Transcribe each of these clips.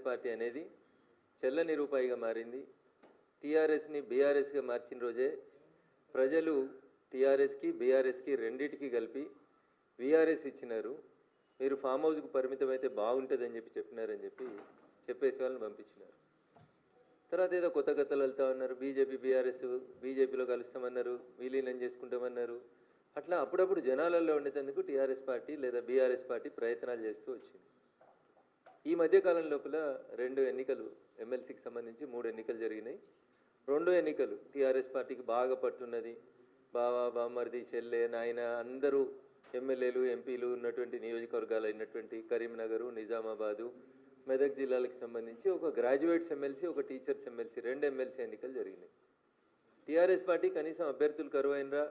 Party అనేది చెల్లని రూపాయిగా మారింది. టీఆర్ఎస్ని బీఆర్ఎస్గా మార్చిన రోజే ప్రజలు టీఆర్ఎస్కి బీఆర్ఎస్కి రెండింటికి కలిపి వీఆర్ఎస్ ఇచ్చినారు. మీరు ఫామ్ హౌస్కు పరిమితమైతే బాగుంటుందని చెప్పినారని చెప్పేసి వాళ్ళని పంపించినారు. తర్వాత ఏదో కొత్త కథలు వెళ్తా ఉన్నారు. బీజేపీ బీఆర్ఎస్ బీజేపీలో కలుస్తామన్నారు, విలీనం చేసుకుంటామన్నారు. అట్లా అప్పుడప్పుడు జనాలలో ఉండేందుకు టీఆర్ఎస్ పార్టీ లేదా బీఆర్ఎస్ పార్టీ ప్రయత్నాలు చేస్తూ వచ్చింది. ఈ మధ్యకాలం లోపల 2 ఎన్నికలు ఎమ్మెల్సీకి సంబంధించి 3 ఎన్నికలు జరిగినాయి. 2 ఎన్నికలు టీఆర్ఎస్ పార్టీకి బాగా పట్టున్నది. బావా బామ్మర్ది చెల్లె నాయన అందరూ ఎమ్మెల్యేలు ఎంపీలు ఉన్నటువంటి నియోజకవర్గాలు అయినటువంటి కరీంనగరు, నిజామాబాదు, మెదక్ జిల్లాలకు సంబంధించి ఒక గ్రాడ్యుయేట్స్ ఎమ్మెల్సీ, ఒక టీచర్స్ ఎమ్మెల్సీ, 2 ఎమ్మెల్సీ ఎన్నికలు జరిగినాయి. టీఆర్ఎస్ పార్టీ కనీసం అభ్యర్థులు కరువైనరా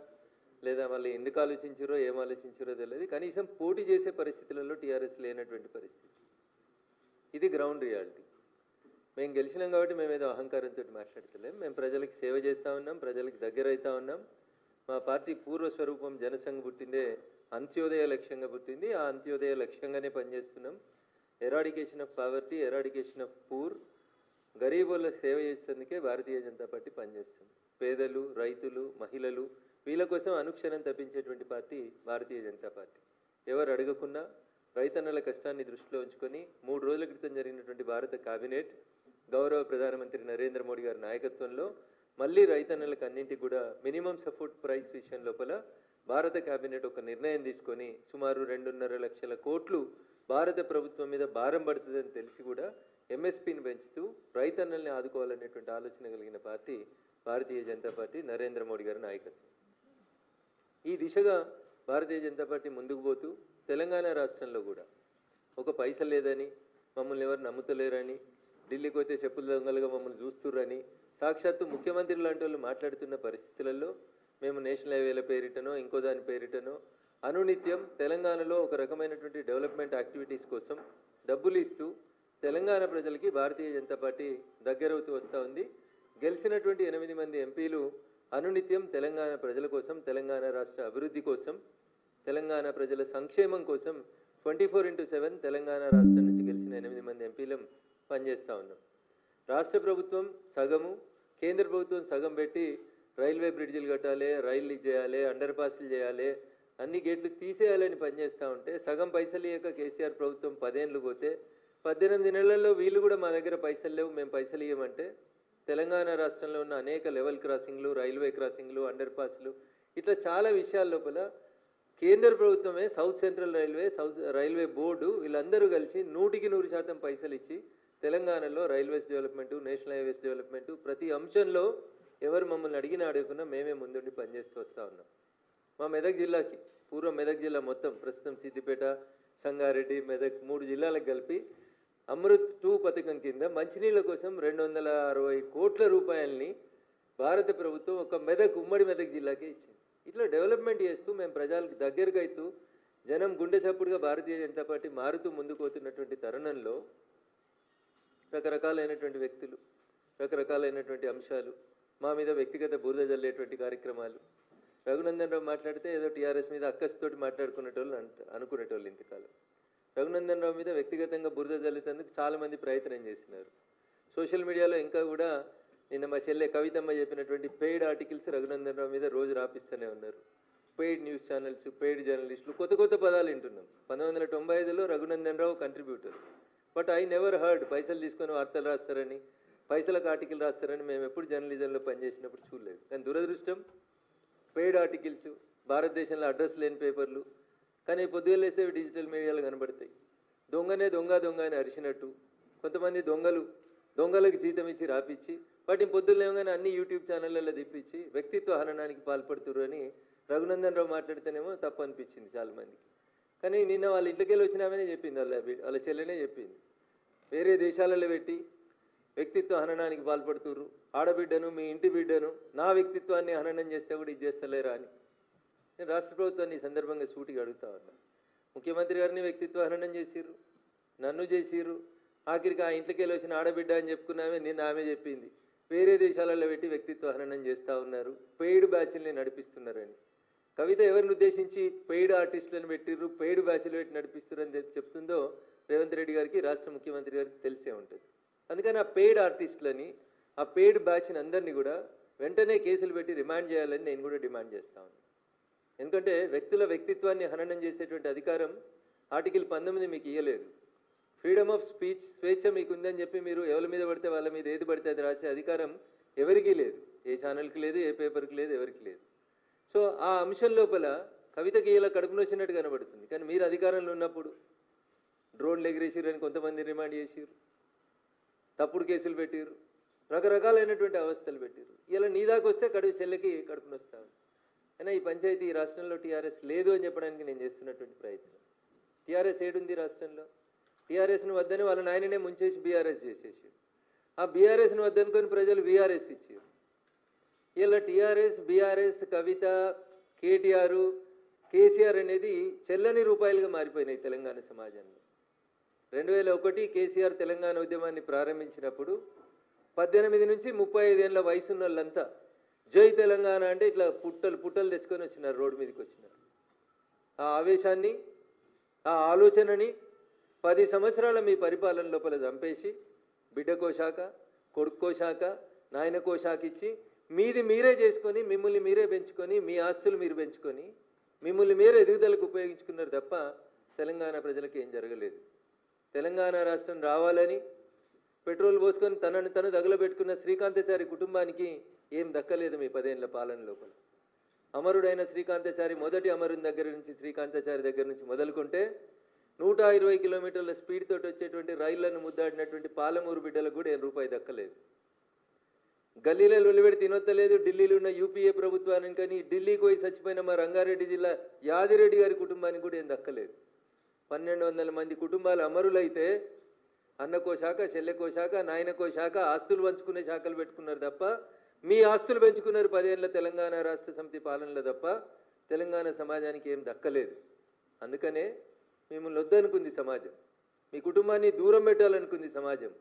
లేదా వాళ్ళు ఎందుకు ఆలోచించారో ఏం ఆలోచించారో తెలియదు. కనీసం పోటీ చేసే పరిస్థితులలో టీఆర్ఎస్ లేనటువంటి పరిస్థితి. ఇది గ్రౌండ్ రియాలిటీ. మేము గెలిచినాం కాబట్టి మేము ఏదో అహంకారంతో మాట్లాడతలేం. మేము ప్రజలకు సేవ చేస్తూ ఉన్నాం, ప్రజలకు దగ్గర అవుతా ఉన్నాం. మా పార్టీ పూర్వస్వరూపం జనసంఘ పుట్టిందే అంత్యోదయ లక్ష్యంగా పుట్టింది. ఆ అంత్యోదయ లక్ష్యంగానే పనిచేస్తున్నాం. Eradication of poverty, eradication of poor, గరీబుల సేవ చేసేందుకే భారతీయ జనతా పార్టీ పనిచేస్తుంది. పేదలు, రైతులు, మహిళలు వీళ్ళ కోసం అనుక్షణం తప్పించేటువంటి పార్టీ భారతీయ జనతా పార్టీ. ఎవరు అడగకున్నా రైతన్నల కష్టాన్ని దృష్టిలో ఉంచుకొని 3 రోజుల క్రితం జరిగినటువంటి భారత కేబినెట్ గౌరవ ప్రధానమంత్రి నరేంద్ర మోడీ గారి నాయకత్వంలో మళ్ళీ రైతన్నలకు అన్నింటికి కూడా మినిమం సపోర్ట్ ప్రైస్ విషయం లోపల భారత కేబినెట్ ఒక నిర్ణయం తీసుకొని సుమారు 2.5 లక్షల కోట్లు భారత ప్రభుత్వం మీద భారం పడుతుందని తెలిసి కూడా ఎంఎస్పీని పెంచుతూ రైతన్నల్ని ఆదుకోవాలనేటువంటి ఆలోచన కలిగిన పార్టీ భారతీయ జనతా పార్టీ, నరేంద్ర మోడీ గారి నాయకత్వం. ఈ దిశగా భారతీయ జనతా పార్టీ ముందుకు పోతూ తెలంగాణ రాష్ట్రంలో కూడా ఒక పైసలు లేదని, మమ్మల్ని ఎవరు నమ్ముతలేరని, ఢిల్లీకి పోతే చెప్పుల దొంగలుగా మమ్మల్ని చూస్తుర్రని సాక్షాత్తు ముఖ్యమంత్రి లాంటి వాళ్ళు మాట్లాడుతున్న పరిస్థితులలో మేము నేషనల్ హైవేల పేరిటనో ఇంకో దాని పేరిటనో అనునిత్యం తెలంగాణలో ఒక రకమైనటువంటి డెవలప్మెంట్ యాక్టివిటీస్ కోసం డబ్బులు ఇస్తూ తెలంగాణ ప్రజలకి భారతీయ జనతా పార్టీ దగ్గరవుతూ వస్తూ ఉంది. గెలిచినటువంటి 8 మంది ఎంపీలు అనునిత్యం తెలంగాణ ప్రజల కోసం, తెలంగాణ రాష్ట్ర అభివృద్ధి కోసం, తెలంగాణ ప్రజల సంక్షేమం కోసం 24/7 తెలంగాణ రాష్ట్రం నుంచి గెలిచిన 8 మంది ఎంపీలం పనిచేస్తూ ఉన్నాం. రాష్ట్ర ప్రభుత్వం సగము, కేంద్ర ప్రభుత్వం సగం పెట్టి రైల్వే బ్రిడ్జిలు కట్టాలి, రైళ్ళు చేయాలి, అండర్ పాస్లు చేయాలి, అన్ని గేట్లు తీసేయాలని పనిచేస్తూ ఉంటే సగం పైసలు ఇవ్వక కేసీఆర్ ప్రభుత్వం 10 ఏళ్ళు పోతే 18 నెలల్లో వీళ్ళు కూడా మా దగ్గర పైసలు లేవు, మేము పైసలు ఇవ్వమంటే తెలంగాణ రాష్ట్రంలో ఉన్న అనేక లెవెల్ క్రాసింగ్లు, రైల్వే క్రాసింగ్లు, అండర్ పాస్లు ఇట్లా చాలా విషయాల లోపల కేంద్ర ప్రభుత్వమే, south central railway, railway board వీళ్ళందరూ కలిసి 100% పైసలు ఇచ్చి తెలంగాణలో railways development, national highways development ప్రతి అంశంలో ఎవరు మమ్మల్ని అడగకున్నా మేమే ముందుండి పనిచేస్తూ వస్తూ ఉన్నాం. మా మెదక్ జిల్లాకి, పూర్వం మెదక్ జిల్లా మొత్తం ప్రస్తుతం సిద్దిపేట, సంగారెడ్డి, మెదక్ 3 జిల్లాలకు కలిపి అమృత్ 2 పథకం కింద మంచినీళ్ళ కోసం 260 కోట్ల రూపాయలని భారత ప్రభుత్వం ఒక ఉమ్మడి మెదక్ జిల్లాకే ఇచ్చింది. ఇట్లా డెవలప్మెంట్ చేస్తూ మేము ప్రజలకు దగ్గరకు అవుతూ జనం గుండె చప్పుడుగా భారతీయ జనతా పార్టీ మారుతూ ముందుకు పోతున్నటువంటి తరుణంలో రకరకాలైనటువంటి వ్యక్తులు, రకరకాలైనటువంటి అంశాలు, మా మీద వ్యక్తిగత బురద జల్లేటువంటి కార్యక్రమాలు. రఘునందన్ రావు మాట్లాడితే ఏదో టీఆర్ఎస్ మీద అక్కస్తోటి మాట్లాడుకునేటోళ్ళు అనుకునేటోళ్ళు. ఇంతకాలం రఘునందన్ రావు మీద వ్యక్తిగతంగా బురద జల్లేందుకు చాలామంది ప్రయత్నం చేసినారు. సోషల్ మీడియాలో ఇంకా కూడా నిన్న మా చెల్లె కవితమ్మ చెప్పినటువంటి పెయిడ్ ఆర్టికల్స్ రఘునందన్ రావు మీద రోజు రాపిస్తూనే ఉన్నారు. పెయిడ్ న్యూస్ ఛానల్స్, పెయిడ్ జర్నలిస్టులు, కొత్త పదాలు వింటున్నాం. 1995లో Raghunandan Rao contributor, but I never heard పైసలు తీసుకొని వార్తలు రాస్తారని, పైసలకు ఆర్టికల్ రాస్తారని మేము ఎప్పుడు జర్నలిజంలో పనిచేసినప్పుడు చూడలేదు. కానీ దురదృష్టం పెయిడ్ ఆర్టికల్స్, భారతదేశంలో అడ్రస్ లేని పేపర్లు, కానీ పొద్దుగా లేస్తే డిజిటల్ మీడియాలో కనబడతాయి. దొంగ అని అరిచినట్టు కొంతమంది దొంగలకు జీతం ఇచ్చి రాపిచ్చి వాటిని పొద్దులేమగానే అన్ని యూట్యూబ్ ఛానళ్ళల్లో తిప్పించి వ్యక్తిత్వ హననానికి పాల్పడుతురు అని రఘునందన్ రావు మాట్లాడితేనేమో తప్పు అనిపించింది చాలామందికి. కానీ నిన్న వాళ్ళ ఇంట్లోకెళ్ళి వచ్చినామనే చెప్పింది, వాళ్ళ చెల్లెనే చెప్పింది. వేరే దేశాలలో పెట్టి వ్యక్తిత్వ హననానికి పాల్పడుతుర్రు, ఆడబిడ్డను, మీ ఇంటి బిడ్డను, నా వ్యక్తిత్వాన్ని హననం చేస్తే కూడా ఇది చేస్తలేరా అని నేను రాష్ట్ర ప్రభుత్వాన్ని ఈ సందర్భంగా సూటిగా అడుగుతా ఉన్నా. ముఖ్యమంత్రి గారిని వ్యక్తిత్వ హననం చేసిర్రు, నన్ను చేసిర్రు, ఆఖరికి ఆ ఇంట్లోకి వెళ్ళి వచ్చిన ఆడబిడ్డ అని చెప్పుకున్నామే, నిన్న ఆమె చెప్పింది వేరే దేశాలలో పెట్టి వ్యక్తిత్వ హననం చేస్తూ ఉన్నారు, పెయిడ్ బ్యాచ్ల్ని నడిపిస్తున్నారని. కవిత ఎవరిని ఉద్దేశించి పెయిడ్ ఆర్టిస్టులను పెట్టిర్రు, పెయిడ్ బ్యాచ్లు పెట్టి నడిపిస్తున్నారని చెప్తుందో రేవంత్ రెడ్డి గారికి, రాష్ట్ర ముఖ్యమంత్రి గారికి తెలిసే ఉంటుంది. అందుకని ఆ పెయిడ్ ఆర్టిస్టులని, ఆ పెయిడ్ బ్యాచ్ని అందరినీ కూడా వెంటనే కేసులు పెట్టి రిమాండ్ చేయాలని నేను కూడా డిమాండ్ చేస్తా ఉన్నాను. ఎందుకంటే వ్యక్తుల వ్యక్తిత్వాన్ని హననం చేసేటువంటి అధికారం ఆర్టికల్ 19 మీకు ఇవ్వలేదు. ఫ్రీడమ్ ఆఫ్ స్పీచ్, స్వేచ్ఛ మీకు ఉందని చెప్పి మీరు ఎవరి మీద పడితే వాళ్ళ మీద ఏది పడితే అది రాసే అధికారం ఎవరికీ లేదు. ఏ ఛానల్కి లేదు, ఏ పేపర్కి లేదు, ఎవరికి లేదు. సో ఆ అంశం లోపల కవితకి ఇలా కడుపులో వచ్చినట్టు కనబడుతుంది. కానీ మీరు అధికారంలో ఉన్నప్పుడు డ్రోన్లు ఎగిరేసిరని కొంతమంది రిమాండ్ చేసిరు, తప్పుడు కేసులు పెట్టిరు, రకరకాలైనటువంటి అవస్థలు పెట్టిరు. ఇలా నీ దాకా వస్తే చెల్లెకి కడుపున వస్తాను. అయినా ఈ పంచాయతీ ఈ రాష్ట్రంలో టీఆర్ఎస్ లేదు అని చెప్పడానికి నేను చేస్తున్నటువంటి ప్రయత్నం. టీఆర్ఎస్ ఏడుంది రాష్ట్రంలో? టీఆర్ఎస్ను వద్దని వాళ్ళ నాయననే ముంచేసి బీఆర్ఎస్ చేసేసి, ఆ బీఆర్ఎస్ను వద్దనుకొని ప్రజలు బీఆర్ఎస్ ఇచ్చారు. ఇలా టీఆర్ఎస్, బీఆర్ఎస్, కవిత, కేటీఆర్, కేసీఆర్ అనేది చెల్లని రూపాయలుగా మారిపోయినాయి తెలంగాణ సమాజంలో. 2001 కేసీఆర్ తెలంగాణ ఉద్యమాన్ని ప్రారంభించినప్పుడు 18 నుంచి 35 ఏళ్ళ వయసున్న వాళ్ళంతా జై తెలంగాణ అంటే ఇట్లా పుట్టలు తెచ్చుకొని వచ్చినారు, రోడ్డు మీదకి వచ్చినారు. ఆ ఆవేశాన్ని, ఆ ఆలోచనని 10 సంవత్సరాల మీ పరిపాలన లోపల చంపేసి బిడ్డకో శాఖ, కొడుక్కో శాఖ, నాయనకో శాఖ ఇచ్చి మీది మీరే చేసుకొని, మిమ్మల్ని మీరే పెంచుకొని, మీ ఆస్తులు మీరు పెంచుకొని, మిమ్మల్ని మీరే ఎదుగుదలకు ఉపయోగించుకున్నారు తప్ప తెలంగాణ ప్రజలకు ఏం జరగలేదు. తెలంగాణ రాష్ట్రం రావాలని పెట్రోల్ పోసుకొని తనను తను తగులబెట్టుకున్న శ్రీకాంతాచారి కుటుంబానికి ఏం దక్కలేదు మీ 10 ఏళ్ల పాలన లోపల. అమరుడైన శ్రీకాంతాచారి, మొదటి అమరుని దగ్గర నుంచి, శ్రీకాంతాచారి దగ్గర నుంచి మొదలుకుంటే 120 కిలోమీటర్ల స్పీడ్ తోటి వచ్చేటువంటి రైళ్లను ముద్దాడినటువంటి పాలమూరు బిడ్డలకు కూడా రూపాయి దక్కలేదు. గల్లీలలో వెలువడి తినొత్తలేదు. ఢిల్లీలో ఉన్న యూపీఏ ప్రభుత్వానికి కానీ, ఢిల్లీకి పోయి చచ్చిపోయిన మా రంగారెడ్డి జిల్లా యాదిరెడ్డి గారి కుటుంబానికి కూడా ఏం దక్కలేదు. 1200 మంది కుటుంబాలు అమరులైతే అన్నకో శాఖ, చెల్లెకో శాఖ, నాయనకో శాఖ, ఆస్తులు పంచుకునే శాఖలు పెట్టుకున్నారు తప్ప మీ ఆస్తులు పెంచుకున్నారు 10 ఏళ్ల తెలంగాణ రాష్ట్ర సమితి పాలనలో తప్ప తెలంగాణ సమాజానికి ఏం దక్కలేదు. అందుకనే మిమ్మల్ని వద్దనుకుంది సమాజం, మీ కుటుంబాన్ని దూరం పెట్టాలనుకుంది సమాజం.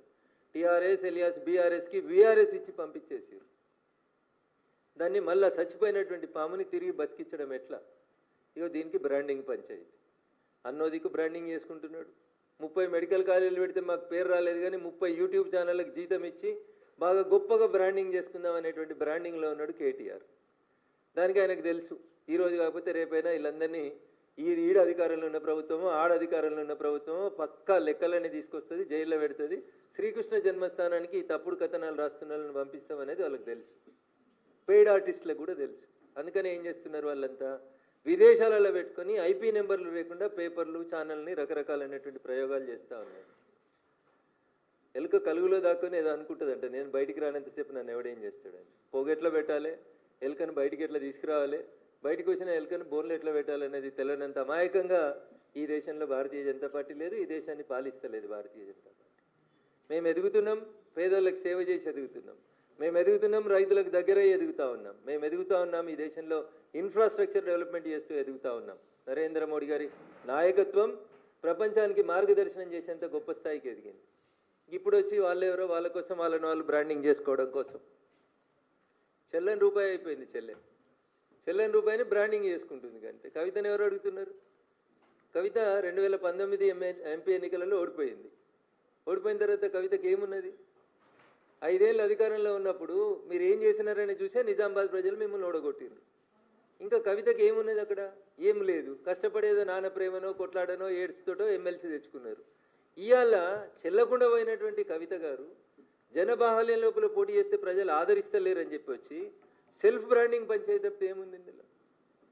టీఆర్ఎస్ ఎలియాస్ బీఆర్ఎస్కి వీఆర్ఎస్ ఇచ్చి పంపించేసారు. దాన్ని మళ్ళా చచ్చిపోయినటువంటి పాముని తిరిగి బతికించడం ఎట్లా? ఇగో దీనికి బ్రాండింగ్ పంచాయతీ. అన్నోదికు బ్రాండింగ్ చేసుకుంటున్నాడు. 30 మెడికల్ కాలేజీలు పెడితే మాకు పేరు రాలేదు కానీ 30 యూట్యూబ్ ఛానళ్ళకి జీతం ఇచ్చి బాగా గొప్పగా బ్రాండింగ్ చేసుకుందాం అనేటువంటి బ్రాండింగ్లో ఉన్నాడు కేటీఆర్. దానికి ఆయనకు తెలుసు, ఈరోజు కాకపోతే రేపైనా వీళ్ళందరినీ ఈడ అధికారంలో ఉన్న ప్రభుత్వమో, ఆడ అధికారంలో ఉన్న ప్రభుత్వమో పక్కా లెక్కలన్నీ తీసుకొస్తుంది, జైల్లో పెడుతుంది. శ్రీకృష్ణ జన్మస్థానానికి ఈ తప్పుడు కథనాలు రాస్తున్న వాళ్ళని పంపిస్తామనేది వాళ్ళకి తెలుసు. పెయిడ్ ఆర్టిస్టులకు కూడా తెలుసు. అందుకని ఏం చేస్తున్నారు వాళ్ళంతా? విదేశాలలో పెట్టుకొని ఐపీ నెంబర్లు లేకుండా పేపర్లు, ఛానల్ని రకరకాలైనటువంటి ప్రయోగాలు చేస్తూ ఉన్నారు. ఎలుక కలుగులో దాక్కుని ఏదో అనుకుంటుందంట, నేను బయటికి రానంతసేపు నన్ను ఎవడేం చేస్తాడని. పొగెట్లా పెట్టాలి, ఎలుకను బయటికి ఎట్లా తీసుకురావాలి, బయటకు వచ్చిన ఎలుకను బోన్లు ఎట్లా పెట్టాలనేది తెలియనంత అమాయకంగా ఈ దేశంలో భారతీయ జనతా పార్టీ లేదు, ఈ దేశాన్ని పాలిస్తలేదు భారతీయ జనతా పార్టీ. మేము ఎదుగుతున్నాం, పేదోళ్ళకి సేవ చేసి ఎదుగుతున్నాం. మేము ఎదుగుతున్నాం, రైతులకు దగ్గర ఎదుగుతూ ఉన్నాం. మేము ఎదుగుతూ ఉన్నాం, ఈ దేశంలో ఇన్ఫ్రాస్ట్రక్చర్ డెవలప్మెంట్ చేస్తూ ఎదుగుతూ ఉన్నాం. నరేంద్ర మోడీ గారి నాయకత్వం ప్రపంచానికి మార్గదర్శనం చేసేంత గొప్ప స్థాయికి ఎదిగింది. ఇప్పుడు వచ్చి వాళ్ళెవరో వాళ్ళ కోసం వాళ్ళని వాళ్ళు బ్రాండింగ్ చేసుకోవడం కోసం చెల్లని రూపాయి అయిపోయింది. చెల్లని రూపాయిని బ్రాండింగ్ చేసుకుంటుంది. కంటే కవితను ఎవరు అడుగుతున్నారు? కవిత 2019 ఎంపీ ఎన్నికలలో ఓడిపోయింది. ఓడిపోయిన తర్వాత కవితకి ఏమున్నది? 5 ఏళ్ళు అధికారంలో ఉన్నప్పుడు మీరు ఏం చేసినారని చూసే నిజామాబాద్ ప్రజలు మిమ్మల్ని ఓడగొట్టిండ్రు. ఇంకా కవితకి ఏమున్నది అక్కడ? ఏం లేదు. కష్టపడేదో నాన్న ప్రేమనో, కొట్లాడనో, ఏడ్స్తోటో ఎమ్మెల్సీ తెచ్చుకున్నారు. ఇవాళ చెల్లకుండా పోయినటువంటి కవిత గారు జనబాహల్యం లోపల పోటీ చేస్తే ప్రజలు ఆదరిస్తలేరని చెప్పి వచ్చి సెల్ఫ్ బ్రాండింగ్ పంచాయతీ తప్పితే ఏముంది ఇందులో?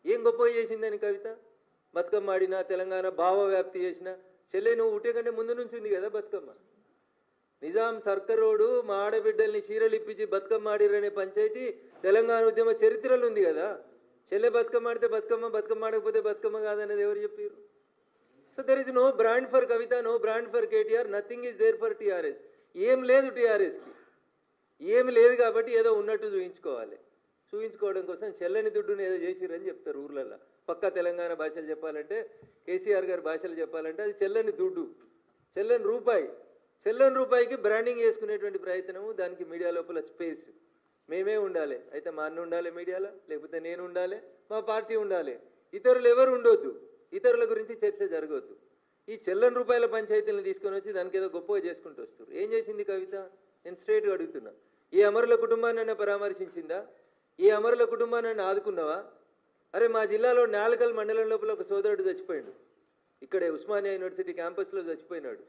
ఏం గొప్పగా చేసిందని కవిత? బతుకమ్మ ఆడినా, తెలంగాణ భావ వ్యాప్తి చేసిన చెల్లె నువ్వు ఉట్టే కంటే ముందు నుంచి ఉంది కదా బతుకమ్మ. నిజాం సర్కరోడు మా ఆడబిడ్డల్ని చీరలు ఇప్పించి బతుకమ్మ ఆడిరనే పంచాయతీ తెలంగాణ ఉద్యమ చరిత్రలో ఉంది కదా. చెల్లె బతుకమ్మ ఆడితే బతుకమ్మ, బతుకమ్మ ఆడకపోతే బతుకమ్మ కాదనేది ఎవరు చెప్పారు? So there is no brand for Kavitha, no brand for KTR, nothing is there for TRS. ఏం లేదు టీఆర్ఎస్కి, ఏమి లేదు కాబట్టి ఏదో ఉన్నట్టు చూపించుకోవాలి. చూపించుకోవడం కోసం చెల్లని దుడ్డుని ఏదో చేసిరని చెప్తారు ఊర్లలో. పక్కా తెలంగాణ భాషలు చెప్పాలంటే, కేసీఆర్ గారి భాషలు చెప్పాలంటే అది చెల్లని దుడ్డు, చెల్లని రూపాయి. చెల్లని రూపాయికి బ్రాండింగ్ చేసుకునేటువంటి ప్రయత్నము, దానికి మీడియా లోపల స్పేస్ మేమే ఉండాలి. అయితే మా అన్న ఉండాలి మీడియాలో, లేకపోతే నేను ఉండాలి, మా పార్టీ ఉండాలి. ఇతరులు ఎవరు ఉండొద్దు, ఇతరుల గురించి చర్చ జరగవద్దు. ఈ చెల్లని రూపాయల పంచాయతీలను తీసుకొని వచ్చి దానికి ఏదో గొప్పగా చేసుకుంటూ వస్తారు. ఏం చేసింది కవిత? నేను స్ట్రైట్గా అడుగుతున్నా. ఏ అమరుల కుటుంబాన్ని పరామర్శించిందా? ఏ అమరుల కుటుంబాన్ని ఆదుకున్నావా? అరే మా జిల్లాలో నాలుకల్ మండలం లోపల ఒక సోదరుడు చచ్చిపోయాడు. ఇక్కడే ఉస్మానియా యూనివర్సిటీ క్యాంపస్లో చచ్చిపోయినాడు.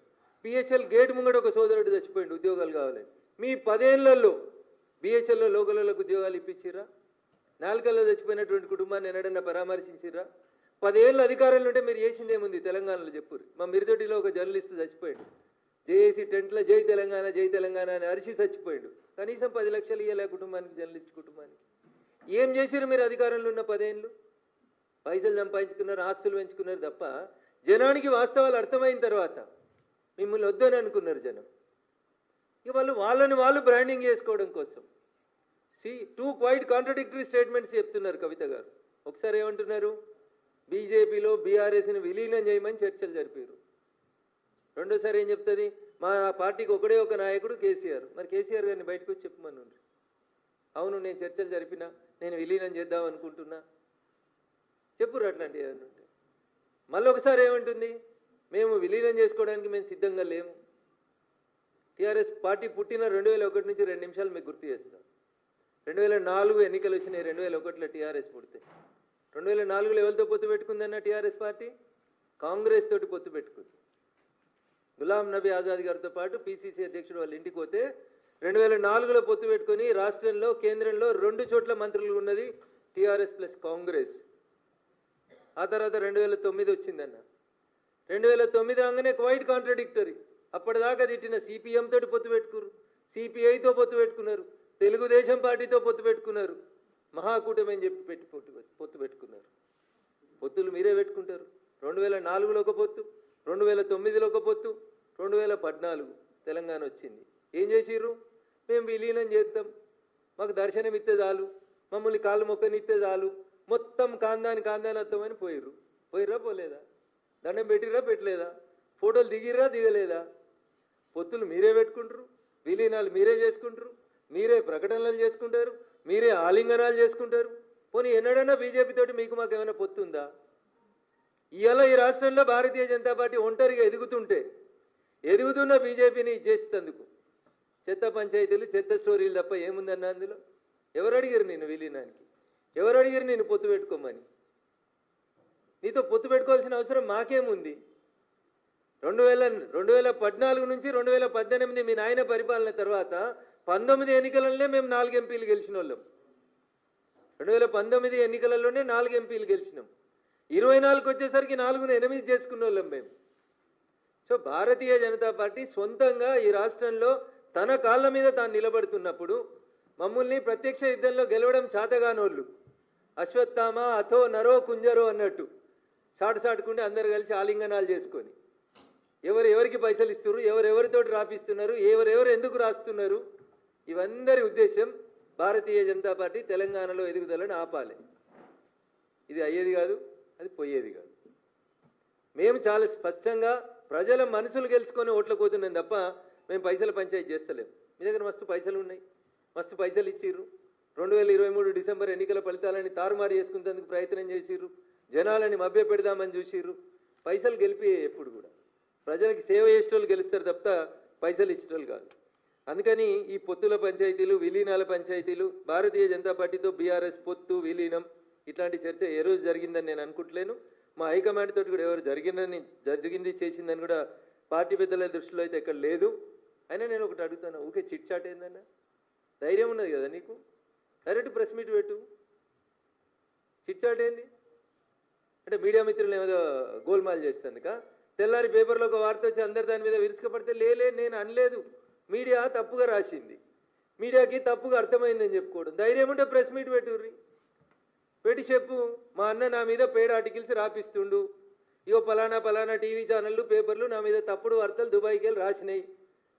పిహెచ్ఎల్ గేట్ ముంగడ ఒక సోదరుడు చచ్చిపోయాడు ఉద్యోగాలు కావాలని. మీ 10 ఏళ్లలో బిహెచ్ఎల్లో లోకలకు ఉద్యోగాలు ఇప్పించిరా? నాలుకల్లో చచ్చిపోయినటువంటి కుటుంబాన్ని ఎన్నడన్నా పరామర్శించిరా? 10 ఏళ్ళు అధికారంలో ఉంటే మీరు చేసిందేముంది తెలంగాణలో చెప్పురు. మా మిరిదొడ్డిలో ఒక జర్నలిస్ట్ చచ్చిపోయాడు. జేఏసీ టెంట్లో జై తెలంగాణ అని అరిచి చచ్చిపోయాడు. కనీసం 10 లక్షలు ఇవ్వలే కుటుంబానికి, జర్నలిస్ట్ కుటుంబానికి. ఏం చేశారు మీరు అధికారంలో ఉన్న 10 ఏళ్ళు? పైసలు సంపాదించుకున్నారు, ఆస్తులు పెంచుకున్నారు తప్ప జనానికి వాస్తవాలు అర్థమైన తర్వాత మిమ్మల్ని వద్దని అనుకున్నారు జనం. ఇక వాళ్ళని వాళ్ళు బ్రాండింగ్ చేసుకోవడం కోసం టూ క్వైట్ కాంట్రడిక్టరీ స్టేట్మెంట్స్ చెప్తున్నారు కవిత గారు. ఒకసారి ఏమంటున్నారు? బీజేపీలో బీఆర్ఎస్ని విలీనం చేయమని చర్చలు జరిపారు. రెండోసారి ఏం చెప్తుంది? మా పార్టీకి ఒకడే ఒక నాయకుడు కేసీఆర్. మరి కేసీఆర్ గారిని బయటకు వచ్చి చెప్పమని. అవును నేను చర్చలు జరిపినా, నేను విలీనం చేద్దాం అనుకుంటున్నా, చెప్పురు అట్లాంటివి ఏమన్నా ఉంటే. మళ్ళీ ఒకసారి ఏమంటుంది? మేము విలీనం చేసుకోవడానికి మేము సిద్ధంగా లేము. టీఆర్ఎస్ పార్టీ పుట్టిన 2001 నుంచి 2 నిమిషాలు మీకు గుర్తు చేస్తాం. 2004 ఎన్నికలు వచ్చినాయి. 2001లో టీఆర్ఎస్ పుడితే 2004లో ఎవరితో పొత్తు పెట్టుకుందన్న టీఆర్ఎస్ పార్టీ? కాంగ్రెస్ తోటి పొత్తు పెట్టుకుంది. గులాం నబీ ఆజాద్ గారితో పాటు పిసిసి అధ్యక్షుడు వాళ్ళ ఇంటికి పోతే 2004లో పొత్తు పెట్టుకొని రాష్ట్రంలో కేంద్రంలో 2 చోట్ల మంత్రులు ఉన్నది టీఆర్ఎస్ ప్లస్ కాంగ్రెస్. ఆ తర్వాత 2009 వచ్చిందన్న. 2009 రాగానే క్వైట్ కాంట్రడిక్టరీ. అప్పటిదాకా తిట్టిన సిపిఎం తోటి పొత్తు పెట్టుకున్నారు, సిపిఐతో పొత్తు పెట్టుకున్నారు, తెలుగుదేశం పార్టీతో పొత్తు పెట్టుకున్నారు, మహాకూటమి అని చెప్పి పొత్తు పెట్టుకున్నారు. పొత్తులు మీరే పెట్టుకుంటారు. 2004లో ఒక పొత్తు, 2009లో ఒక పొత్తు, 2014 తెలంగాణ వచ్చింది. ఏం చేసిర్రు? మేము విలీనం చేస్తాం, మాకు దర్శనం ఇస్తే చాలు, మమ్మల్ని కాళ్ళు మొక్కనిస్తే చాలు, మొత్తం కాందాని వస్తామని పోయిర్రా పోలేదా? దండం పెట్టిర్రా పెట్టలేదా? ఫోటోలు దిగిర్రా దిగలేదా? పొత్తులు మీరే పెట్టుకుంటారు, విలీనాలు మీరే చేసుకుంటారు, మీరే ప్రకటనలు చేసుకుంటారు, మీరే ఆలింగనాలు చేసుకుంటారు. పోనీ ఎన్నడన్నా బీజేపీ తోటి మీకు మాకు ఏమైనా పొత్తు ఉందా? ఇవాళ ఈ రాష్ట్రంలో భారతీయ జనతా పార్టీ ఒంటరిగా ఎదుగుతున్న బీజేపీని ఇచ్చేసేందుకు చెత్త పంచాయతీలు, చెత్త స్టోరీలు తప్ప ఏముందన్న అందులో? ఎవరు అడిగారు నిన్ను విలీనానికి? ఎవరు అడిగారు నిన్ను పొత్తు పెట్టుకోమని? నీతో పొత్తు పెట్టుకోవాల్సిన అవసరం మాకేముంది? 2014 నుంచి 2018 మీ నాయన పరిపాలన తర్వాత 19 ఎన్నికలలోనే మేము 4 ఎంపీలు గెలిచిన వాళ్ళం. 2019 ఎన్నికలలోనే 4 ఎంపీలు గెలిచినాం. 24కి వచ్చేసరికి 4ను 8 చేసుకున్న వాళ్ళం మేము. సో భారతీయ జనతా పార్టీ సొంతంగా ఈ రాష్ట్రంలో తన కాళ్ళ మీద తాను నిలబడుతున్నప్పుడు మమ్మల్ని ప్రత్యక్ష యుద్ధంలో గెలవడం చేతగానోళ్ళు, అశ్వత్థామ అథో నరో కుంజరో అన్నట్టు సాటుకుంటే అందరు కలిసి ఆలింగనాలు చేసుకొని ఎవరికి పైసలు ఇస్తున్నారు, ఎవరెవరితోటి రాపిస్తున్నారు, ఎవరెవరు ఎందుకు రాస్తున్నారు, ఇవందరి ఉద్దేశం భారతీయ జనతా పార్టీ తెలంగాణలో ఎదుగుదలను ఆపాలి. ఇది అయ్యేది కాదు, అది పోయేది కాదు. మేము చాలా స్పష్టంగా ప్రజల మనసులు గెలుచుకొని ఓట్లకు పోతున్నాం తప్ప మేము పైసల పంచాయతీ చేస్తలేము. మీ దగ్గర మస్తు పైసలు ఉన్నాయి, మస్తు పైసలు ఇచ్చిర్రు. 2023 డిసెంబర్ ఎన్నికల ఫలితాలని తారుమారు చేసుకునేందుకు ప్రయత్నం చేసిర్రు, జనాలని మభ్య పెడదామని చూసిర్రు. పైసలు గెలిపి ఎప్పుడు కూడా ప్రజలకు సేవ చేసేటోళ్ళు గెలుస్తారు తప్ప పైసలు ఇచ్చేటోళ్ళు కాదు. అందుకని ఈ పొత్తుల పంచాయతీలు, విలీనాల పంచాయతీలు, భారతీయ జనతా పార్టీతో బీఆర్ఎస్ పొత్తు విలీనం ఇట్లాంటి చర్చ ఏ రోజు జరిగిందని నేను అనుకుంటలేను. మా హైకమాండ్ తోటి కూడా ఎవరు జరిగింది చేసిందని కూడా పార్టీ పెద్దల దృష్టిలో అయితే ఎక్కడ లేదు. అయినా నేను ఒకటి అడుగుతాను, ఊకే చిట్ చాట్ ఏందన్నా? ధైర్యం ఉన్నది కదా నీకు? డైరెక్ట్ ప్రెస్ మీట్ పెట్టు. చిట్ చాట్ ఏంది అంటే మీడియా మిత్రులు ఏదో గోల్మాల్ చేస్తుందికా? తెల్లారి పేపర్లో ఒక వార్త వచ్చి అందరు దాని మీద విరుచుకపడితే లేలే నేను అనలేదు, మీడియా తప్పుగా రాసింది, మీడియాకి తప్పుగా అర్థమైందని చెప్పుకోవడం. ధైర్యం ఉంటే ప్రెస్ మీట్ పెట్టి చెప్పు, మా అన్న నా మీద పేడ్ ఆర్టికల్స్ రాపిస్తుండు, ఇగో పలానా టీవీ ఛానళ్ళు పేపర్లు నా మీద తప్పుడు వార్తలు దుబాయ్కి వెళ్ళి రాసినాయి,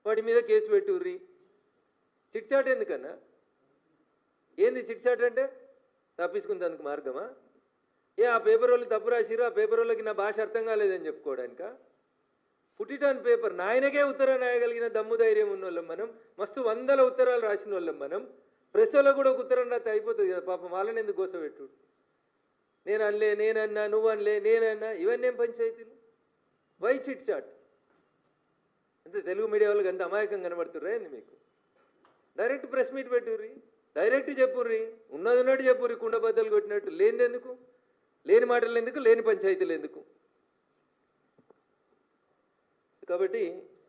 వాటి మీద కేసు పెట్టుర్రి. చిట్ చాట్ ఎందుకన్నా? ఏంది చిట్ చాట్ అంటే? తప్పించుకుంటందుకు మార్గమా? ఆ పేపర్ వాళ్ళు తప్పు రాసిరు, ఆ పేపర్ వాళ్ళకి నా భాష అర్థం కాలేదని చెప్పుకోవడానిక? Put on paper. నాయనకే ఉత్తరం రాయగలిగిన దమ్ము ధైర్యం ఉన్న వాళ్ళం మనం. మస్తు 100 ఉత్తరాలు రాసిన వాళ్ళం మనం. ప్రెస్ వాళ్ళకు కూడా ఒక ఉత్తరం రాస్తే అయిపోతుంది కదా పాపం, వాళ్ళని ఎందుకు గోసపెట్టు? నేనన్నా, నువ్వు అనలే, నేనన్నా, ఇవన్నీ ఏం పంచాయతీలు? Why chit chat? అంటే తెలుగు మీడియా వాళ్ళకి అంత అమాయకం కనబడుతుర్రా ఏంది మీకు? డైరెక్ట్ ప్రెస్ మీట్ పెట్టుర్రి, డైరెక్ట్ చెప్పుర్రి, ఉన్నది ఉన్నట్టు చెప్పుర్రి, కుండబద్దలు కొట్టినట్టు. లేనిది ఎందుకు? లేని మాటలు ఎందుకు? లేని పంచాయతీలు ఎందుకు? కాబట్టి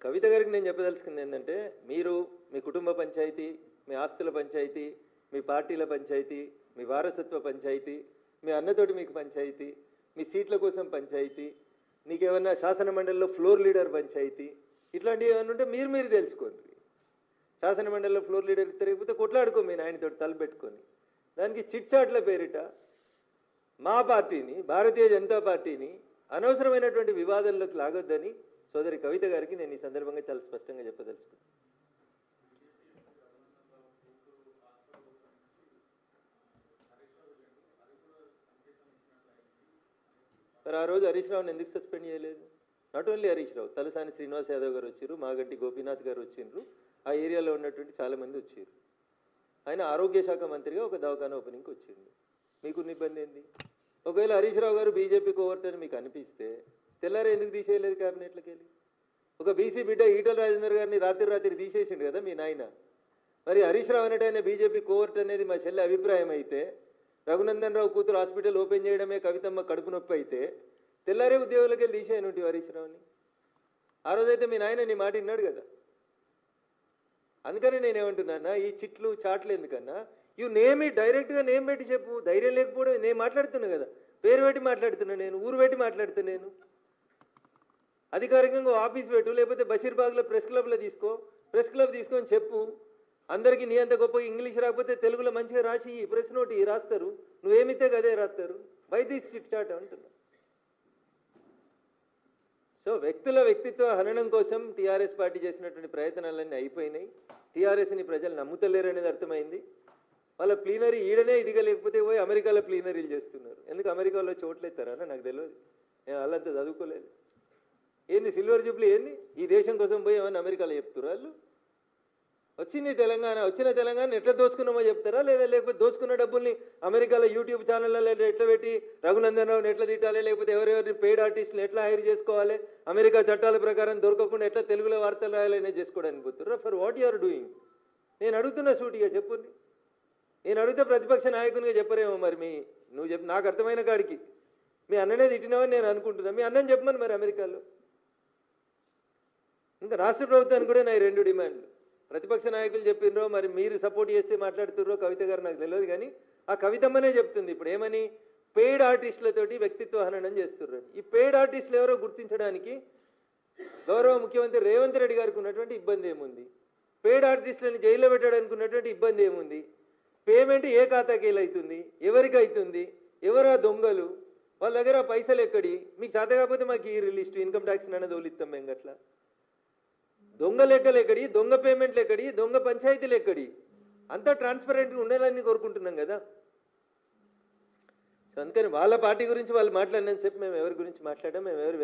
కవిత గారికి నేను చెప్పదలుచుకుంది ఏంటంటే, మీరు మీ కుటుంబ పంచాయతీ, మీ ఆస్తుల పంచాయతీ, మీ పార్టీల పంచాయతీ, మీ వారసత్వ పంచాయతీ, మీ అన్నతోటి మీకు పంచాయతీ, మీ సీట్ల కోసం పంచాయతీ, నీకేమన్నా శాసన మండలిలో ఫ్లోర్ లీడర్ పంచాయతీ, ఇట్లాంటివి ఏమన్నా ఉంటే మీరు తెలుసుకోండి. శాసన మండలిలో ఫ్లోర్ లీడర్ తిరగకపోతే కొట్లాడుకో మీ నాయనతోటి తలపెట్టుకొని. దానికి చిట్ చాట్ల పేరిట మా పార్టీని, భారతీయ జనతా పార్టీని అనవసరమైనటువంటి వివాదంలోకి లాగొద్దని సోదరి కవిత గారికి నేను ఈ సందర్భంగా చాలా స్పష్టంగా చెప్పదలుచుకున్నాను. మరి ఆ రోజు హరీష్ రావుని ఎందుకు సస్పెండ్ చేయలేదు? నాట్ ఓన్లీ హరీష్ రావు, తలసాని శ్రీనివాస్ యాదవ్ గారు వచ్చారు, మాగంటి గోపీనాథ్ గారు వచ్చిండ్రు, ఆ ఏరియాలో ఉన్నటువంటి చాలామంది వచ్చారు. ఆయన ఆరోగ్య శాఖ మంత్రిగా ఒక దవాఖానా ఓపెనింగ్కి వచ్చిండు. మీకున్న ఇబ్బంది ఏంది? ఒకవేళ హరీష్ రావు గారు బీజేపీ కోవర్ట్ అని మీకు అనిపిస్తే తెల్లారే ఎందుకు తీసేయలేదు క్యాబినెట్లోకి వెళ్ళి? ఒక బీసీ బిడ్డ ఈటల రాజేందర్ గారిని రాత్రి తీసేసిండు కదా మీ నాయన. మరి హరీష్ రావు అనేటైనా బీజేపీ కోవర్ట్ అనేది మా చెల్లి అభిప్రాయం అయితే, రఘునందన్ రావు కూతురు హాస్పిటల్ ఓపెన్ చేయడమే కవితమ్మ కడుపు నొప్పి అయితే, తెల్లారే ఉద్యోగులకి వెళ్ళి తీసేయనుంటి హరీష్ రావుని. ఆ రోజైతే మీ నాయన నీ మాట విన్నాడు కదా. అందుకని నేనేమంటున్నా, ఈ చిట్లు చాట్లు ఎందుకన్నా, ఇవి నేమ్ డైరెక్ట్గా నేమ్ పెట్టి చెప్పు. ధైర్యం లేకపోవడం, నేను మాట్లాడుతున్నా కదా, పేరు పెట్టి మాట్లాడుతున్నా, నేను ఊరు పెట్టి మాట్లాడుతున్నా, నేను అధికారికంగా ఆఫీస్ పెట్టు, లేకపోతే బషీర్బాగ్లో ప్రెస్ క్లబ్లో తీసుకో, ప్రెస్ క్లబ్ తీసుకొని చెప్పు. అందరికీ నీ అంత గొప్ప ఇంగ్లీష్ రాకపోతే తెలుగులో మంచిగా రాసి ప్రెస్ నోట్ రాస్తారు, నువ్వేమితే కదే రాస్తారు. బై దిస్ చిట్ చాట్ అంటున్నా. సో వ్యక్తుల వ్యక్తిత్వ హననం కోసం టీఆర్ఎస్ పార్టీ చేసినటువంటి ప్రయత్నాలన్నీ అయిపోయినాయి. టీఆర్ఎస్ని ప్రజలు నమ్ముతలేరు అనేది అర్థమైంది. వాళ్ళ ప్లీనరీ ఈడనే ఇదిగా లేకపోతే పోయి అమెరికాలో ప్లీనరీలు చేస్తున్నారు. ఎందుకు అమెరికాలో చోట్లేస్తారా నాకు తెలియదు, నేను వాళ్ళంతా చదువుకోలేదు. ఏంది సిల్వర్ జూబ్లీ ఏంది? ఈ దేశం కోసం పోయి ఏమన్నా అమెరికాలో చెప్తారు వాళ్ళు? వచ్చిన తెలంగాణ ఎట్లా దోసుకున్నామో చెప్తారా, లేకపోతే దోసుకున్న డబ్బుల్ని అమెరికాలో యూట్యూబ్ ఛానళ్ళలో ఎట్లా పెట్టి రఘునందన్ రావుని ఎట్లా తిట్టాలి, లేకపోతే ఎవరెవరిని పెయిడ్ ఆర్టిస్టులు ఎట్లా హైర్ చేసుకోవాలి, అమెరికా చట్టాల ప్రకారం దొరకకుండా ఎట్లా తెలుగులో వార్తలు రాయాలనే చేసుకోవడానికి పోతుర్రా? For what you are doing? నేను అడుగుతున్నా సూటిగా చెప్పుర్రి. నేను అడిగితే ప్రతిపక్ష నాయకునిగా చెప్పరేమో. మరి నువ్వు చెప్పు, నాకు అర్థమైన కాడికి మీ అన్ననే తిట్టినావని నేను అనుకుంటున్నా. మీ అన్నని చెప్పమని మరి అమెరికాలో. ఇంకా రాష్ట్ర ప్రభుత్వానికి కూడా నా 2 డిమాండ్లు. ప్రతిపక్ష నాయకులు చెప్పినరో మరి మీరు సపోర్ట్ చేస్తే మాట్లాడుతుర్రో కవిత గారు నాకు తెలియదు, కానీ ఆ కవితమ్మనే చెప్తుంది ఇప్పుడు ఏమని, పెయిడ్ ఆర్టిస్టులతోటి వ్యక్తిత్వ హననం చేస్తుర్రు. ఈ పెయిడ్ ఆర్టిస్టులు ఎవరో గుర్తించడానికి గౌరవ ముఖ్యమంత్రి రేవంత్ రెడ్డి గారికి ఉన్నటువంటి ఇబ్బంది ఏముంది? పెయిడ్ ఆర్టిస్టులను జైల్లో పెట్టడానికి ఉన్నటువంటి ఇబ్బంది ఏముంది? పేమెంట్ ఏ ఖాతాకి అవుతుంది, ఎవరికి అవుతుంది, ఎవరు ఆ దొంగలు, వాళ్ళ దగ్గర పైసలు ఎక్కడి? మీకు చేత కాకపోతే మాకు ఈ లిస్టు ఇన్కమ్ ట్యాక్స్ అనేది తోలిస్తాం మేము. గట్లా దొంగ లెక్కలు ఎక్కడి, దొంగ పేమెంట్లు ఎక్కడి, దొంగ పంచాయతీలు ఎక్కడి? అంతా ట్రాన్స్పరెంట్గా ఉండాలని కోరుకుంటున్నాం కదా. సో అందుకని వాళ్ళ పార్టీ గురించి వాళ్ళు మాట్లాడినంతసేపు మేము ఎవరి గురించి మాట్లాడాం, మేము ఎవరి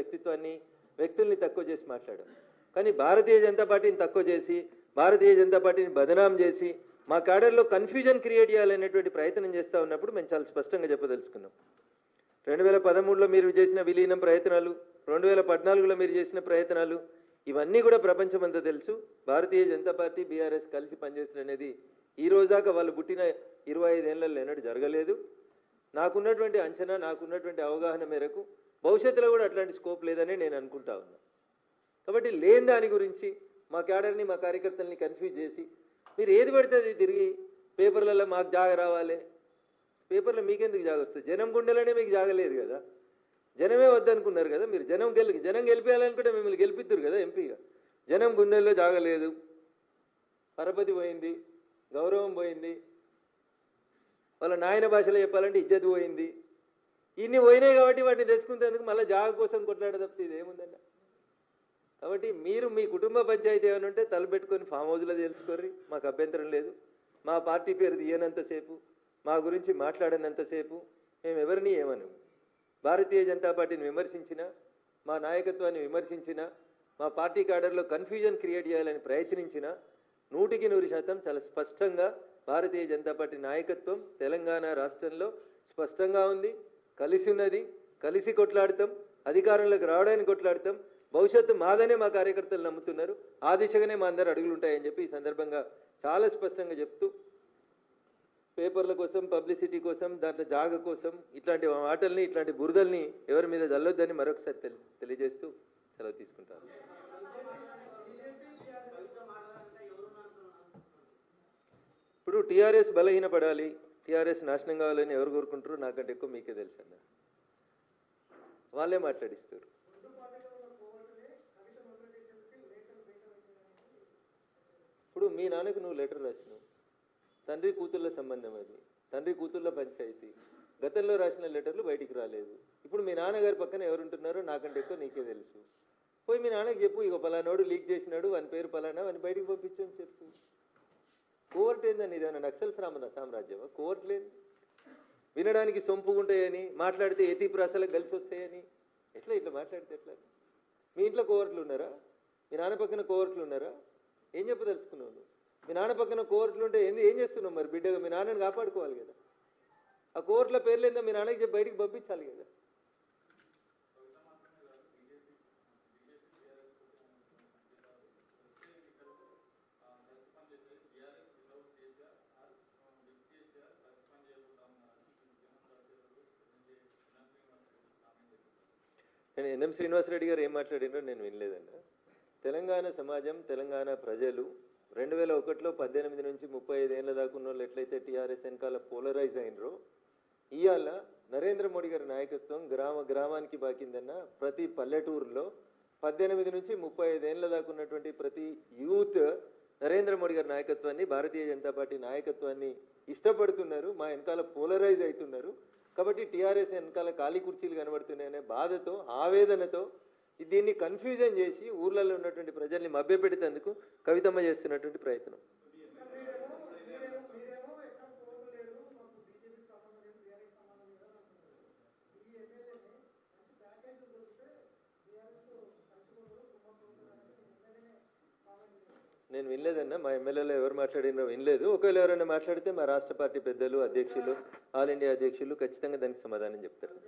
వ్యక్తుల్ని తక్కువ చేసి మాట్లాడాం. కానీ భారతీయ జనతా పార్టీని తక్కువ చేసి, భారతీయ జనతా పార్టీని బదనాం చేసి, మా క్యాడర్లో కన్ఫ్యూజన్ క్రియేట్ చేయాలనేటువంటి ప్రయత్నం చేస్తూ ఉన్నప్పుడు మేము చాలా స్పష్టంగా చెప్పదలుచుకున్నాం. 2013లో మీరు చేసిన విలీనం ప్రయత్నాలు, 2014లో మీరు చేసిన ప్రయత్నాలు, ఇవన్నీ కూడా ప్రపంచమంతా తెలుసు. భారతీయ జనతా పార్టీ బీఆర్ఎస్ కలిసి పనిచేసిన అనేది ఈ రోజుదాకా వాళ్ళు పుట్టిన 25 ఏళ్లలో ఎన్నడూ జరగలేదు. నాకున్నటువంటి అంచనా, నాకున్నటువంటి అవగాహన మేరకు భవిష్యత్తులో కూడా అట్లాంటి స్కోప్ లేదని నేను అనుకుంటా ఉన్నా. కాబట్టి లేని దాని గురించి మా క్యాడర్ని, మా కార్యకర్తల్ని కన్ఫ్యూజ్ చేసి మీరు ఏది పడితే అది తిరిగి పేపర్లలో మాకు జాగ రావాలి. పేపర్లో మీకెందుకు జాగ వస్తుంది? జనం గుండెలనే మీకు జాగలేదు కదా, జనమే వద్దనుకున్నారు కదా మీరు. జనం గెలిపేయాలనుకుంటే మిమ్మల్ని గెలిపిద్దురు కదా ఎంపీగా. జనం గుండెల్లో జాగలేదు, పరపతి పోయింది, గౌరవం పోయింది, వాళ్ళ నాయన భాషలో చెప్పాలంటే ఇజ్జత్ పోయింది. ఇన్ని పోయినాయి కాబట్టి వాటిని తెచ్చుకునేందుకు మళ్ళీ జాగ కోసం కొట్లాడ తప్పితే ఇది ఏముందన్న. కాబట్టి మీరు మీ కుటుంబ పంచాయతీ ఏమైనా ఉంటే తలపెట్టుకొని ఫామ్ హౌస్లో తెలుసుకోర్రి, మాకు అభ్యంతరం లేదు. మా పార్టీ పేరు తీయనంతసేపు, మా గురించి మాట్లాడనంతసేపు మేము ఎవరిని ఏమను. భారతీయ జనతా పార్టీని విమర్శించినా, మా నాయకత్వాన్ని విమర్శించినా, మా పార్టీ క్యాడర్లో కన్ఫ్యూజన్ క్రియేట్ చేయాలని ప్రయత్నించినా 100% చాలా స్పష్టంగా భారతీయ జనతా పార్టీ నాయకత్వం తెలంగాణ రాష్ట్రంలో స్పష్టంగా ఉంది, కలిసి ఉన్నది, కలిసి కొట్లాడతాం, అధికారంలోకి రావడానికి కొట్లాడతాం. భవిష్యత్తు మాదనే మా కార్యకర్తలు నమ్ముతున్నారు. ఆ దిశగానే మా అందరు అడుగులు ఉంటాయని చెప్పి ఈ సందర్భంగా చాలా స్పష్టంగా చెప్తూ, పేపర్ల కోసం, పబ్లిసిటీ కోసం, దాంట్లో జాగ కోసం ఇట్లాంటి మాటల్ని, ఇట్లాంటి బురదల్ని ఎవరి మీద జల్లొద్దని మరొకసారి తెలియజేస్తూ సెలవు తీసుకుంటాను. ఇప్పుడు టీఆర్ఎస్ బలహీనపడాలి, టీఆర్ఎస్ నాశనం కావాలని ఎవరు కోరుకుంటారో నాకంటే ఎక్కువ మీకే తెలుసు అన్న. వాళ్ళే మాట్లాడిస్తారు. ఇప్పుడు మీ నాన్నకు నువ్వు లెటర్ రాసినావు, తండ్రి కూతుళ్ళ సంబంధం అది, తండ్రి కూతుళ్ళ పంచాయతీ. గతంలో రాసిన లెటర్లు బయటికి రాలేదు. ఇప్పుడు మీ నాన్నగారి పక్కన ఎవరుంటున్నారో నాకంటే ఎక్కువ నీకే తెలుసు. పోయి మీ నాన్నకి చెప్పు, ఇక పలానోడు లీక్ చేసినాడు, వాని పేరు పలానా, వాని బయటికి పంపించని చెప్పు. కోర్టు ఏందని, ఇదేమన్నా నక్సల్ సామ్రాజ్యమా? కోర్టు లేదు. వినడానికి సొంపుగా ఉంటాయని, మాట్లాడితే ఎతి ప్రాసలకు కలిసి వస్తాయని ఇట్లా మాట్లాడితే ఎట్లా? మీ ఇంట్లో కోవర్ట్లు ఉన్నారా? మీ నాన్న పక్కన కోవర్ట్లు ఉన్నారా? ఏం చెప్పదలుచుకున్నావు నువ్వు? మీ నాన్న పక్కన కోవర్ట్లు ఉంటే ఏం చేస్తున్నావు మరి? బిడ్డగా మీ నాన్నని కాపాడుకోవాలి కదా. ఆ కోర్టుల పేర్లు ఏందో మీ నాన్నకి చెప్పి బయటికి పంపించాలి కదా. నేను ఎన్ఎం శ్రీనివాసరెడ్డి గారు ఏం మాట్లాడినో నేను వినలేదన్న. తెలంగాణ సమాజం, తెలంగాణ ప్రజలు 2001లో 18 నుంచి 35 ఏళ్ళ దాకా ఉన్న వాళ్ళు ఎట్లయితే టీఆర్ఎస్ వెనకాల పోలరైజ్ అయినరో, ఇవాళ నరేంద్ర మోడీ గారి నాయకత్వం గ్రామానికి బాకిందన్న ప్రతి పల్లెటూరులో 18 నుంచి 35 ఏళ్ళ దాకా ఉన్నటువంటి ప్రతి యూత్ నరేంద్ర మోడీ గారి నాయకత్వాన్ని, భారతీయ జనతా పార్టీ నాయకత్వాన్ని ఇష్టపడుతున్నారు. మా వెనకాల పోలరైజ్ అవుతున్నారు. కాబట్టి టీఆర్ఎస్ వెనకాల ఖాళీ కుర్చీలు కనబడుతున్నాయనే బాధతో, ఆవేదనతో దీన్ని కన్ఫ్యూజన్ చేసి ఊర్లలో ఉన్నటువంటి ప్రజల్ని మభ్యపెట్టేందుకు కవితమ్మ చేస్తున్నటువంటి ప్రయత్నం. నేను వినలేదన్నా, మా ఎమ్మెల్యేలో ఎవరు మాట్లాడినో వినలేదు. ఒకవేళ ఎవరైనా మాట్లాడితే మా రాష్ట్ర పార్టీ పెద్దలు, అధ్యక్షులు, ఆల్ ఇండియా అధ్యక్షులు ఖచ్చితంగా దానికి సమాధానం చెప్తారు.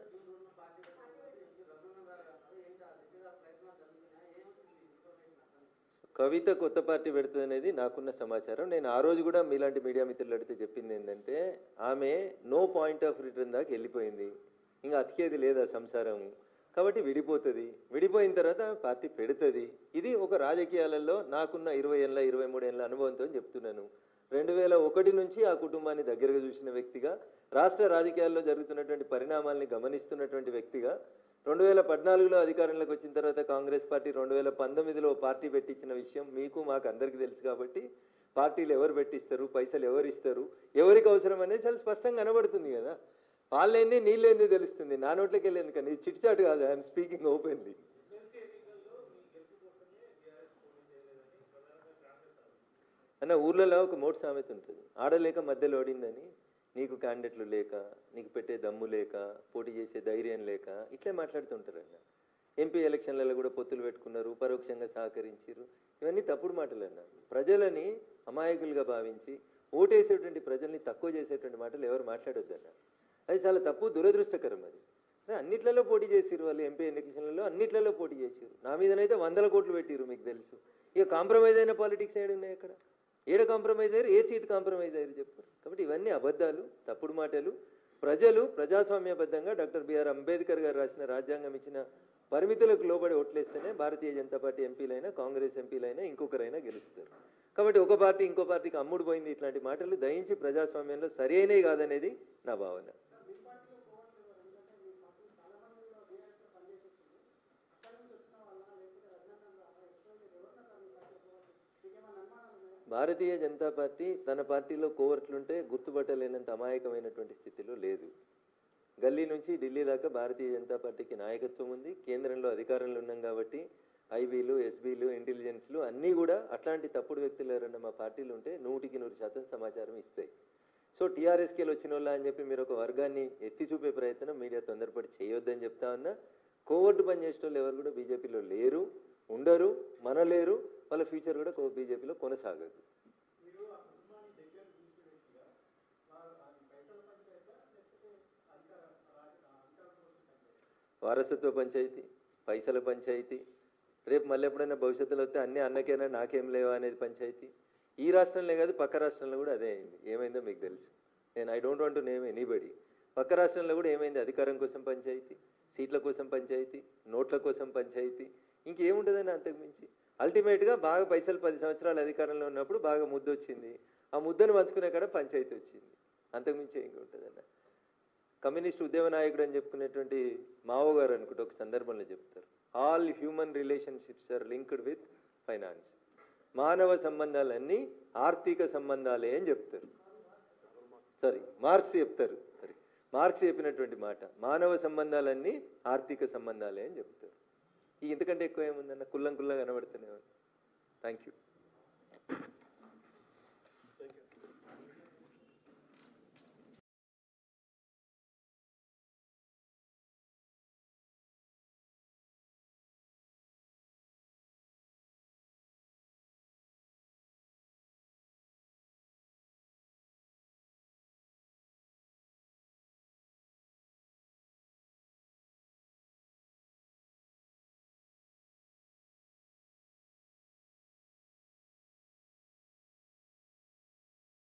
కవిత కొత్త పార్టీ పెడుతుంది అనేది నాకున్న సమాచారం. నేను ఆ రోజు కూడా మీలాంటి మీడియా మిత్రులు అడిగితే చెప్పింది ఏంటంటే, ఆమె నో పాయింట్ ఆఫ్ రిటర్న్ దాకా వెళ్ళిపోయింది, ఇంకా అతికేది లేదా సంసారం, కాబట్టి విడిపోతుంది. విడిపోయిన తర్వాత పార్టీ పెడుతుంది. ఇది ఒక రాజకీయాలలో నాకున్న 20 ఏళ్ళ 23 ఏళ్ళ అనుభవంతో చెప్తున్నాను. 2001 నుంచి ఆ కుటుంబాన్ని దగ్గరగా చూసిన వ్యక్తిగా, రాష్ట్ర రాజకీయాల్లో జరుగుతున్నటువంటి పరిణామాల్ని గమనిస్తున్నటువంటి వ్యక్తిగా, 2014లో అధికారంలోకి వచ్చిన తర్వాత కాంగ్రెస్ పార్టీ 2019లో పార్టీ పెట్టించిన విషయం మీకు మాకు అందరికీ తెలుసు. కాబట్టి పార్టీలు ఎవరు పెట్టిస్తారు, పైసలు ఎవరు ఇస్తారు, ఎవరికి అవసరం అనేది చాలా స్పష్టంగా కనబడుతుంది కదా. వాళ్ళేంది నీళ్ళేంది తెలుస్తుంది. నా నోట్లోకి వెళ్ళేంది కానీ ఇది చిట్చాటు కాదు. I'm speaking openly. అన్న, ఊర్లలో ఒక మోటు సామెత ఉంటుంది, ఆడలేక మధ్యలో ఓడిందని. నీకు క్యాండిడేట్లు లేక, నీకు పెట్టే దమ్ము లేక, పోటీ చేసే ధైర్యం లేక ఇట్లే మాట్లాడుతుంటారు అన్న. ఎంపీ ఎలక్షన్లలో కూడా పొత్తులు పెట్టుకున్నారు, పరోక్షంగా సహకరించారు. ఇవన్నీ తప్పుడు మాటలు అన్న. ప్రజలని అమాయకులుగా భావించి ఓటేసేటువంటి ప్రజల్ని తక్కువ చేసేటువంటి మాటలు ఎవరు మాట్లాడొద్దన్న. అది చాలా తప్పు, దురదృష్టకరం. అది అన్నిట్లలో పోటీ చేసిరు వాళ్ళు. ఎంపీ ఎలక్షన్లలో అన్నిట్లలో పోటీ చేసిరు. నా మీదనైతే 100 కోట్లు పెట్టిరు, మీకు తెలుసు. ఇక కాంప్రమైజ్ అయిన పాలిటిక్స్ ఏడున్నాయి అక్కడ? ఏడ కాంప్రమైజ్ అయ్యారు? ఏ సీట్ కాంప్రమైజ్ అయ్యారు చెప్పారు? కాబట్టి ఇవన్నీ అబద్ధాలు, తప్పుడు మాటలు. ప్రజలు ప్రజాస్వామ్యబద్ధంగా డాక్టర్ బిఆర్ అంబేద్కర్ గారు రాసిన రాజ్యాంగం ఇచ్చిన పరిమితులకు లోబడి ఓట్లేస్తేనే భారతీయ జనతా పార్టీ ఎంపీలైనా, కాంగ్రెస్ ఎంపీలైనా, ఇంకొకరైనా గెలుస్తారు. కాబట్టి ఒక పార్టీ ఇంకో పార్టీకి అమ్ముడు పోయింది ఇట్లాంటి మాటలు దయించి ప్రజాస్వామ్యంలో సరైనవి కాదనేది నా భావన. భారతీయ జనతా పార్టీ తన పార్టీలో కోవర్ట్లుంటే గుర్తుపట్టలేనంత అమాయకమైనటువంటి స్థితిలో లేదు. గల్లీ నుంచి ఢిల్లీ దాకా భారతీయ జనతా పార్టీకి నాయకత్వం ఉంది. కేంద్రంలో అధికారంలో ఉన్నాం కాబట్టి ఐబీలు, ఎస్బీలు, ఇంటెలిజెన్స్లు అన్నీ కూడా అట్లాంటి తప్పుడు వ్యక్తులు ఎవరన్నా మా పార్టీలు ఉంటే 100% సమాచారం ఇస్తాయి. సో టీఆర్ఎస్కేలు వచ్చిన వాళ్ళ అని చెప్పి మీరు ఒక వర్గాన్ని ఎత్తి చూపే ప్రయత్నం మీడియా తొందరపడి చేయొద్దని చెప్తా ఉన్నా. కోవర్టు పనిచేసే వాళ్ళు ఎవరు కూడా బీజేపీలో లేరు, ఉండరు, మనలేరు. వాళ్ళ ఫ్యూచర్ కూడా బీజేపీలో కొనసాగదు. వారసత్వ పంచాయతీ, పైసల పంచాయతీ, రేపు మళ్ళీ ఎప్పుడైనా భవిష్యత్తులో వస్తే అన్నీ అన్నకేనా నాకేం లేవా అనేది పంచాయతీ. ఈ రాష్ట్రంలో కాదు, పక్క రాష్ట్రంలో కూడా అదే అయింది. ఏమైందో మీకు తెలుసు. I don't want to name anybody. పక్క రాష్ట్రంలో కూడా ఏమైంది? అధికారం కోసం పంచాయతీ, సీట్ల కోసం పంచాయతీ, నోట్ల కోసం పంచాయతీ, ఇంకేముంటుందని అంతకుమించి. అల్టిమేట్గా బాగా పైసలు 10 సంవత్సరాలు అధికారంలో ఉన్నప్పుడు బాగా ముద్ద వచ్చింది. ఆ ముద్దను పంచుకునే కాడ పంచాయతీ వచ్చింది. అంతకుమించి ఏం ఉంటుందన్న. కమ్యూనిస్ట్ ఉద్యమ నాయకుడు అని చెప్పుకునేటువంటి మావో గారు అనుకుంటే ఒక సందర్భంలో చెప్తారు, all human relationships are linked with finance. మానవ సంబంధాలన్నీ ఆర్థిక సంబంధాలే అని చెప్తారు. మార్క్స్ చెప్తారు. మార్క్స్ చెప్పినటువంటి మాట, మానవ సంబంధాలన్నీ ఆర్థిక సంబంధాలే అని చెప్తారు. ఇంతకంటే ఎక్కువ ఏముందన్న? కుల్లం కనబడుతూనే ఉంది. Thank you.